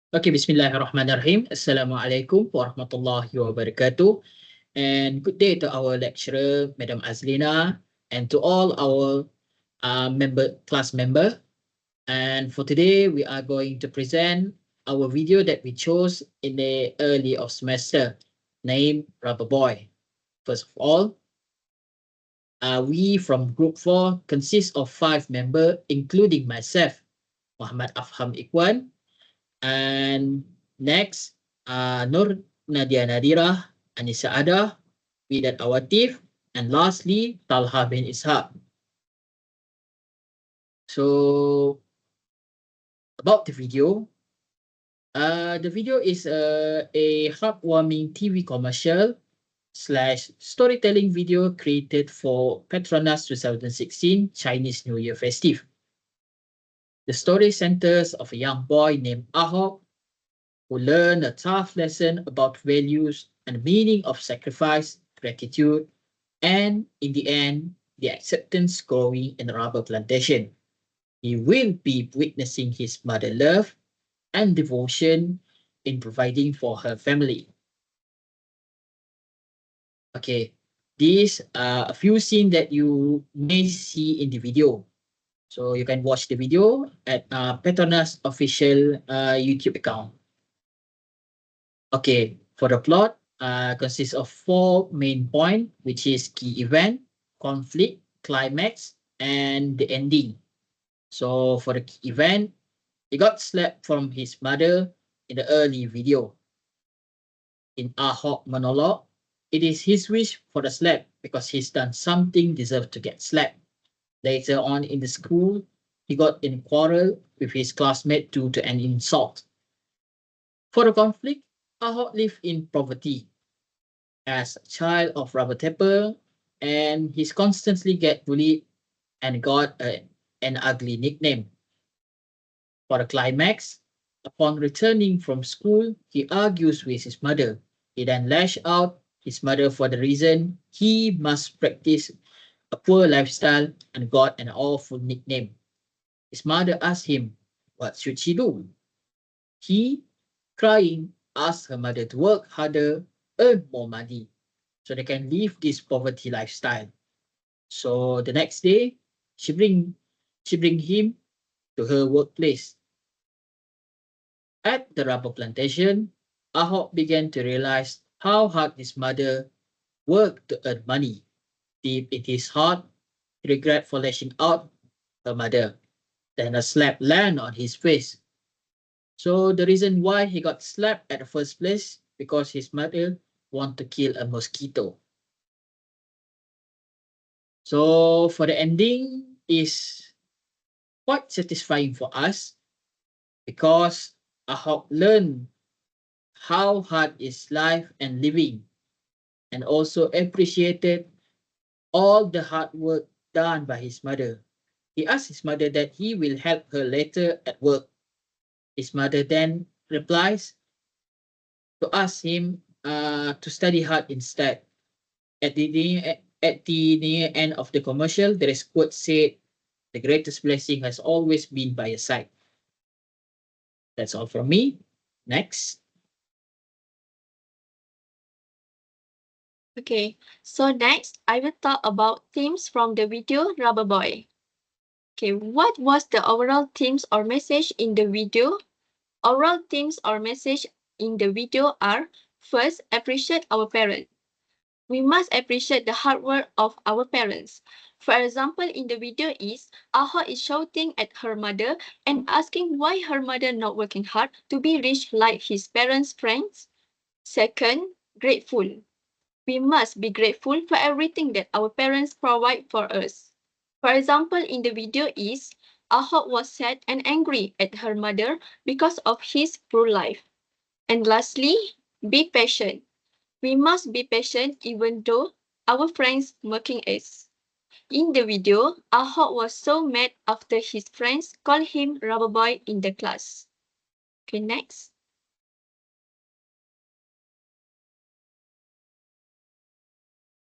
Okay, Bismillahirrahmanirrahim. Assalamualaikum warahmatullahi wabarakatuh. And good day to our lecturer, Madam Azlina, and to all our class member. And for today, we are going to present our video that we chose in the early of semester, named Rubber Boy. First of all, we from Group 4 consist of 5 members, including myself, Muhammad AFHAM IKHWAN. And next, Nur Nadia Nadhirah, Anissa SAADAH, WIDAD AWATIF, and lastly, TALHAH bin ISHAK. So, about the video is a heartwarming TV commercial / storytelling video created for Petronas 2016 Chinese New Year Festive. The story centers of a young boy named Ahok who learn a tough lesson about values and meaning of sacrifice, gratitude, and in the end, the acceptance growing in the rubber plantation. He will be witnessing his mother's love and devotion in providing for her family. Okay, these are a few scenes that you may see in the video. So you can watch the video at Petronas official YouTube account. Okay, for the plot, consists of 4 main points, which is key event, conflict, climax, and the ending. So for the key event, he got slapped from his mother in the early video. In Ahok monologue, it is his wish for the slap because he's done something deserved to get slapped. Later on in the school, he got in a quarrel with his classmate due to an insult. For the conflict, Ahok lived in poverty as a child of rubber tapper, and he's constantly get bullied and got an ugly nickname. For the climax, upon returning from school, he argues with his mother. He then lashes out his mother for the reason he must practice a poor lifestyle and got an awful nickname. His mother asked him, what should she do? He, crying, asked her mother to work harder, earn more money, so they can live this poverty lifestyle. So the next day, she bring him to her workplace. At the rubber plantation, Ahok began to realize how hard his mother worked to earn money. Deep in his heart, he regret for lashing out her mother. Then a slap landed on his face. So the reason why he got slapped at the first place, because his mother wanted to kill a mosquito. So for the ending is quite satisfying for us because Ahok learned how hard is life and living and also appreciated all the hard work done by his mother. He asked his mother that he will help her later at work. His mother then replies to ask him to study hard instead. At the near end of the commercial, there is quote said, "The greatest blessing has always been by your side." That's all from me. Next. Okay, so next I will talk about themes from the video Rubber Boy. Okay, what was the overall themes or message in the video? Overall themes or message in the video are: first, appreciate our parents. We must appreciate the hard work of our parents. For example, in the video is Aha is shouting at her mother and asking why her mother not working hard to be rich like his parents' friends. Second, grateful. We must be grateful for everything that our parents provide for us. For example, in the video is Ahok was sad and angry at her mother because of his poor life. And lastly, be patient. We must be patient even though our friends mocking us. In the video, Ahok was so mad after his friends called him rubber boy in the class. Okay, next.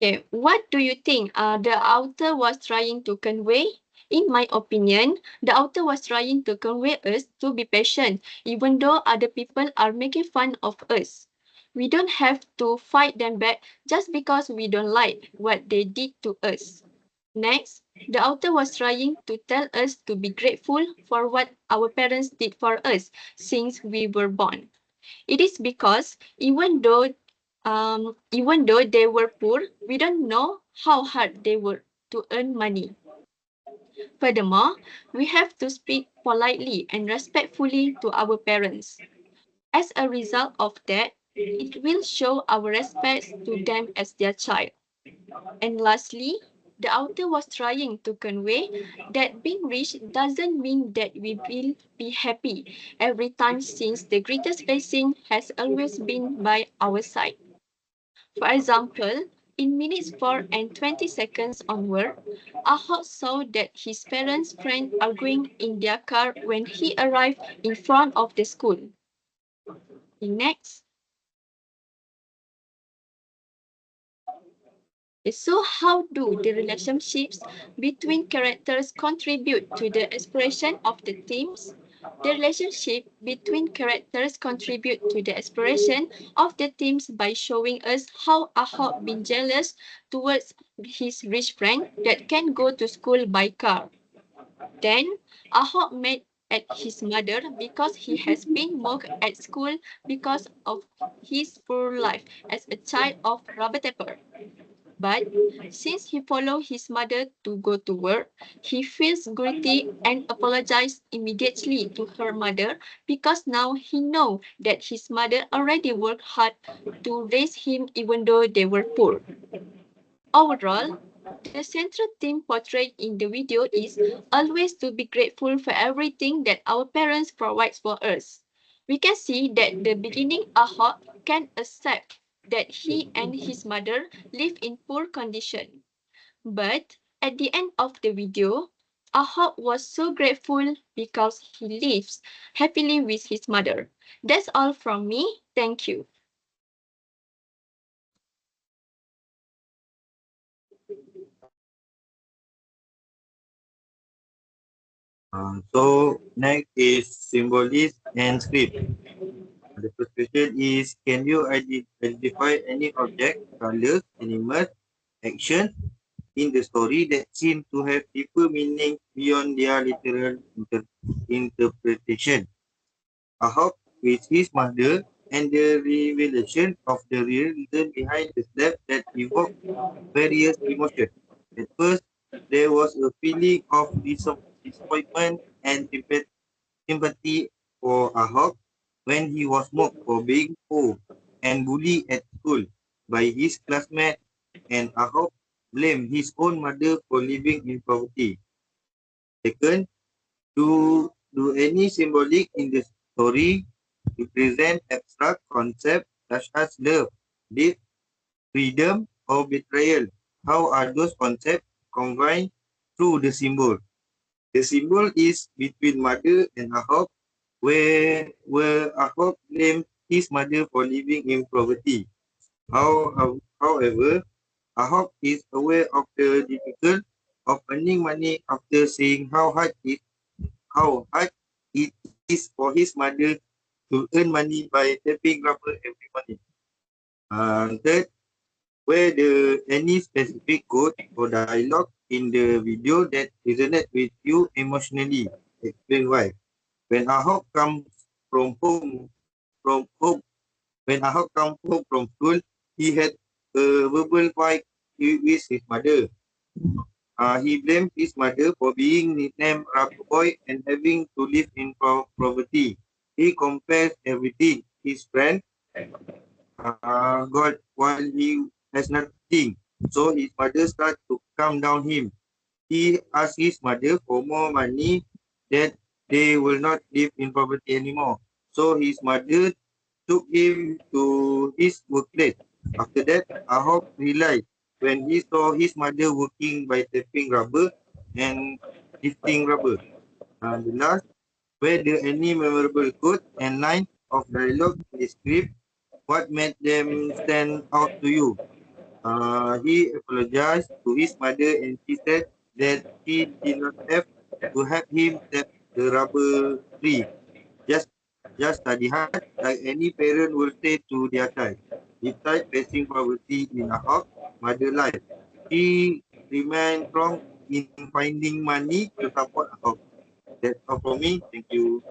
Okay, what do you think the author was trying to convey? In my opinion, the author was trying to convey us to be patient, even though other people are making fun of us. We don't have to fight them back just because we don't like what they did to us. Next, the author was trying to tell us to be grateful for what our parents did for us since we were born. It is because even though they were poor, we don't know how hard they were to earn money. Furthermore, we have to speak politely and respectfully to our parents. As a result of that, it will show our respect to them as their child. And lastly, the author was trying to convey that being rich doesn't mean that we will be happy every time, since the greatest blessing has always been by our side. For example, in minutes 4 and 20 seconds onward, Ahok saw that his parents' friends arguing in their car when he arrived in front of the school. Next. So how do the relationships between characters contribute to the expression of the themes? The relationship between characters contribute to the expression of the themes by showing us how Ahok been jealous towards his rich friend that can go to school by car. Then Ahok mad at his mother because he has been mocked at school because of his poor life as a child of rubber tapper. But since he followed his mother to go to work, he feels guilty and apologized immediately to her mother because now he knows that his mother already worked hard to raise him even though they were poor. Overall, the central theme portrayed in the video is always to be grateful for everything that our parents provide for us. We can see that the beginning Ahok can accept that he and his mother live in poor condition. But at the end of the video, Ahok was so grateful because he lives happily with his mother. That's all from me. Thank you. So next is symbolism and script. The first question is, can you identify any object, colors, animals, action in the story that seem to have deeper meaning beyond their literal interpretation? Ahok with his mother and the revelation of the real reason behind the slap that evoked various emotions. At first, there was a feeling of disappointment and sympathy for Ahok when he was mocked for being poor and bullied at school by his classmates, and Ahok blamed his own mother for living in poverty. Second, do any symbolic in the story represent abstract concepts such as love, death, freedom, or betrayal? How are those concepts combined through the symbol? The symbol is between mother and Ahok, where Ahok blamed his mother for living in poverty. However, Ahok is aware of the difficulty of earning money after seeing how hard it is for his mother to earn money by tapping rubber every morning. Third, were there any specific quote or dialogue in the video that resonate with you emotionally? Explain why. When Ahok comes from home, when Ahok comes home from school, he had a verbal fight with his mother. He blamed his mother for being nicknamed Rubber Boy and having to live in poverty. He compares everything his friend got while he has nothing. So his mother starts to calm down him. He asked his mother for more money that they will not live in poverty anymore. So his mother took him to his workplace. After that, Ahok realized when he saw his mother working by tapping rubber and lifting rubber. And the last, were there any memorable quote and line of dialogue in the script? What made them stand out to you? He apologized to his mother and she said that she did not have to help him tap the rubber tree. Just, just study hard, like any parent will say to their child. Despite facing poverty in Ahok, mother life, she remained strong in finding money to support Ahok. That's all from me. Thank you.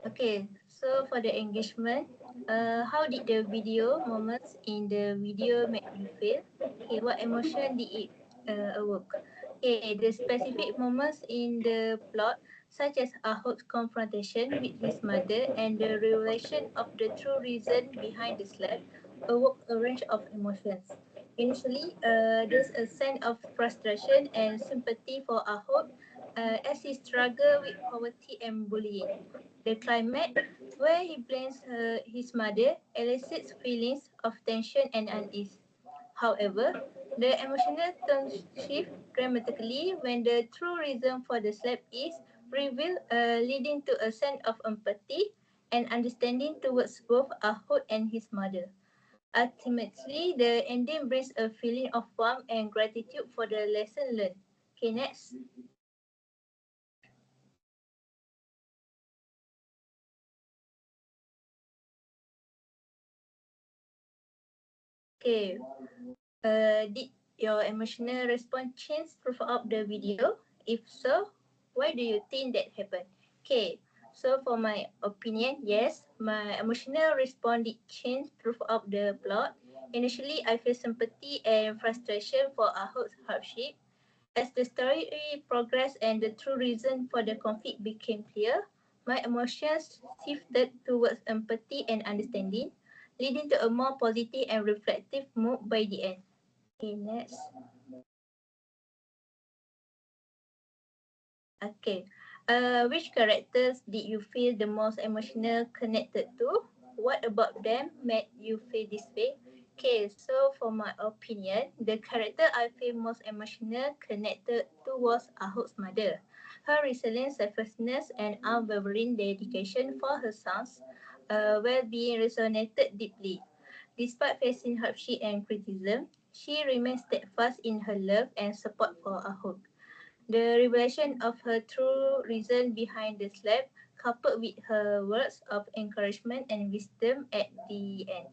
Okay, so for the engagement, how did the video moments in the video make you feel? Okay, what emotion did it evoke? Okay, the specific moments in the plot, such as Ahok's confrontation with his mother and the revelation of the true reason behind the slap, awoke a range of emotions. Initially, there's a sense of frustration and sympathy for Ahok as he struggled with poverty and bullying. The climax, where he blames his mother, elicits feelings of tension and unease. However, the emotional tone shifts dramatically when the true reason for the slap is revealed, leading to a sense of empathy and understanding towards both Ahud and his mother. Ultimately, the ending brings a feeling of warmth and gratitude for the lesson learned. Okay, next. Okay, did your emotional response change throughout the video? If so, why do you think that happened? Okay, so for my opinion, yes, my emotional response did change throughout the plot. Initially, I feel sympathy and frustration for Ahud's hardship. As the story progressed and the true reason for the conflict became clear, my emotions shifted towards empathy and understanding, leading to a more positive and reflective mood by the end. Okay, next. Okay. Which characters did you feel the most emotional connected to? What about them made you feel this way? Okay, so for my opinion, the character I feel most emotional connected to was Ahok's mother. Her resilient selflessness and unwavering dedication for her son's well-being resonated deeply. Despite facing hardship and criticism, she remained steadfast in her love and support for Ahok. The revelation of her true reason behind the slap, coupled with her words of encouragement and wisdom at the end,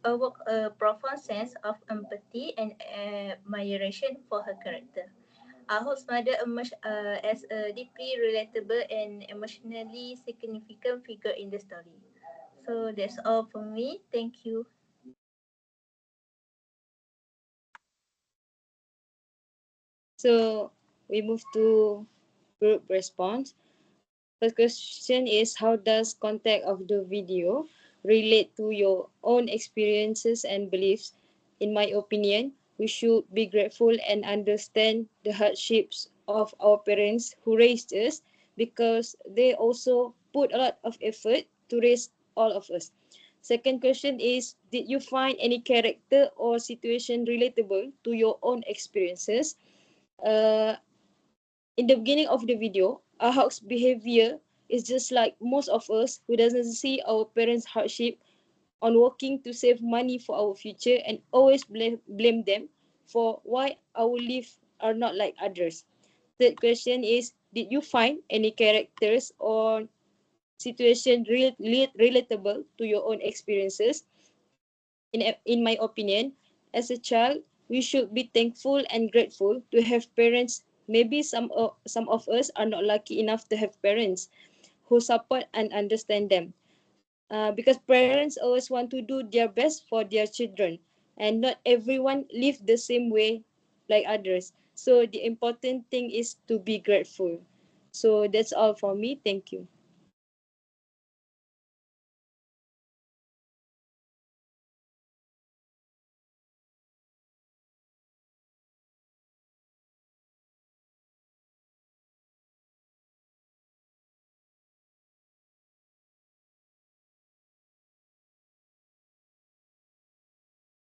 awoke a profound sense of empathy and admiration for her character. Ahok's mother emerged as a deeply relatable and emotionally significant figure in the story. So that's all for me. Thank you. So we move to group response. First question is, how does content of the video relate to your own experiences and beliefs? In my opinion, we should be grateful and understand the hardships of our parents who raised us, because they also put a lot of effort to raise all of us. Second question is, did you find any character or situation relatable to your own experiences? Uh, in the beginning of the video, Ahok's behavior is just like most of us who doesn't see our parents' hardship on working to save money for our future and always blame them for why our lives are not like others. Third question is, did you find any characters or situation relatable to your own experiences? In my opinion, as a child, we should be thankful and grateful to have parents. Maybe some of us are not lucky enough to have parents who support and understand them. Because parents always want to do their best for their children, and not everyone live the same way like others. So the important thing is to be grateful. So that's all for me. Thank you.